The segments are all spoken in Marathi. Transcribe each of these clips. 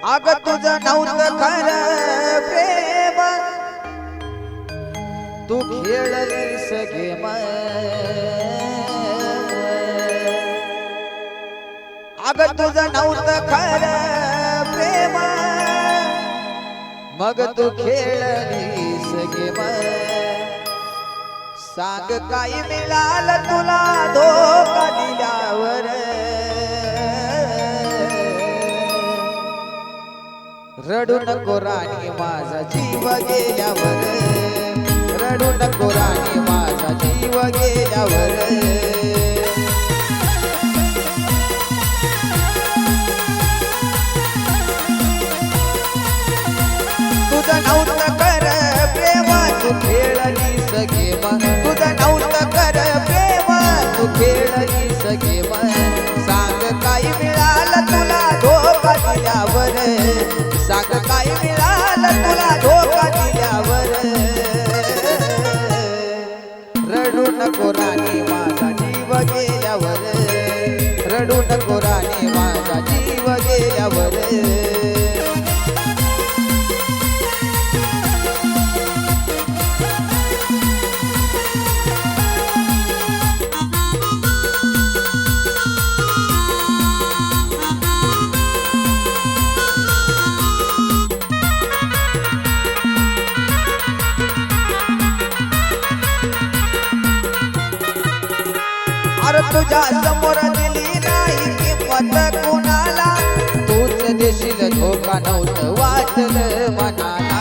अग तुझं नव्हतं खरं प्रेम, तू खेळलीस गेम. अग तुझं नव्हतं खरं प्रेम, मग तू खेळलीस गेम. सांग काय मिळालं तुला धोका दिल्यावर. रडू नको राणी माझा जीव गेल्यावर. रडू नको राणी माझा जीव गेल्यावर. तुझं नव्हतं कर प्रेम, तू खेळलीस गेम. तुझं नव्हतं कर प्रेम, तू खेळलीस गेम. सांग काय मिळालं तुला धोका दिल्यावर. सांग काय मिळालं तुला धोका दिल्यावर. रडू नको राणी माझा जीव गेल्यावर. रडू नको राणी माझा जीव गेल्यावर. अरे तुझ्या समोर दिली नाही किंमत कुणाला. तूच देशील धोका नव्हतं वाटलं मनाला.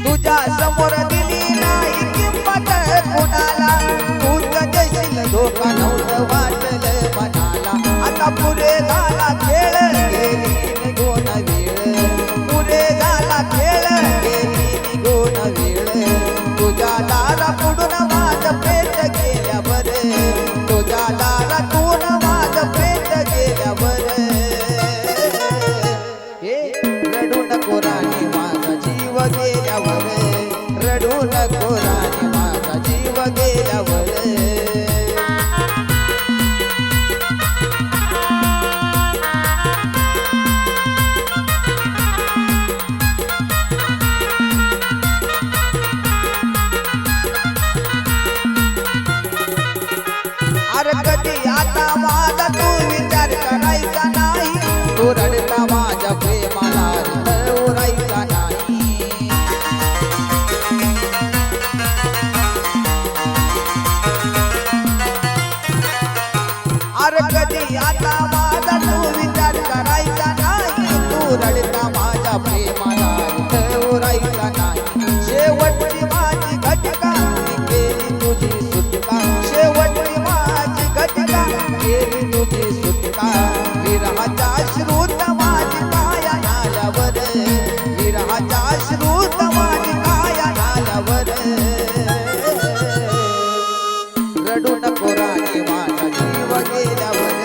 तुझ्या समोर दिली नाही किंमत कुणाला. तूच देशील धोका नव्हतं वाटलं मनाला. आता पुरे झाला खेळ गेली निघून वेळ. पुरे झाला खेळ गेली निघून वेळ. तुझ्या दारापुढून माझं प्रेत गेल्यावर. तुझ्या दारातून माझं प्रेत गेल्यावर. रडू नको राणी माझा जीव गेल्यावर. रडू नको राणी माझा जीव गेल्यावर. अरे कधी आता माझा तू विचार करायचा नाही. तू रडता माझ्या प्रेमाला उरायचा नाही. अरे कधी आता माझा तू विचार करायचा नाही. तू रडता माझ्या प्रेमाला उरायचा नाही. शेवटची माझी घटका केली तुझी सुटका. शेवटची माझी घटका केली तुझी सुटका. विरहाच्या अश्रूत माझी काया नाल्यावर. विरहाच्या अश्रूत माझी काया नाल्यावर. रडू नको राणी माझा जीव गेल्यावर.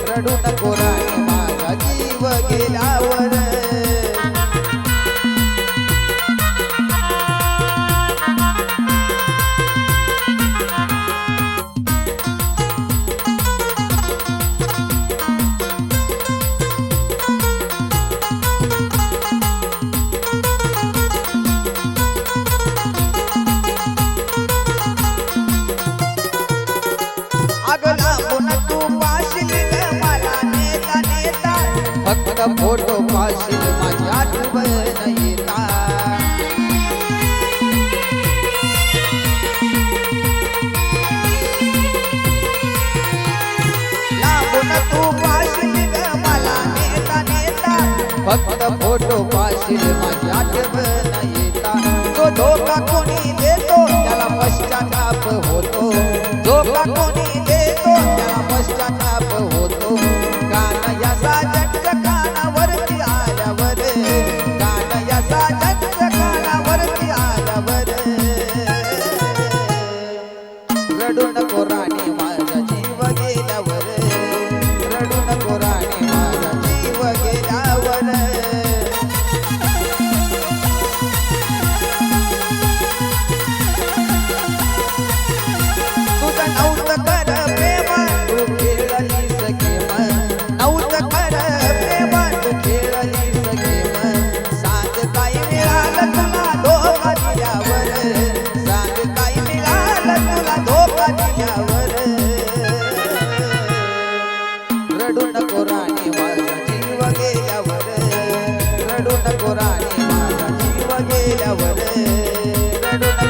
रडू नको राणी माझा जीव गेल्यावर. फक्त फोटो पाशील माझी आठवण येता. लांबून तू पाशील मला नेता नेता. फक्त फोटो पाशील माझी आठवण येता. जो धोका कोणी देतो त्याला पश्चाताप होतो. धोका कोणी देतो त्याला पश्चाताप होतो. गाणं याचा जट कानावरती आल्यावर. गाणं याचा जट कानावरती आल्यावर. रडू नको राणी माझा जीव गेल्यावर. रडू नको राणी माझा जीव गेल्यावर. नको राणी माझा जीव गेल्यावर रडू नको राणी माझा जीव गेल्यावर रडू नको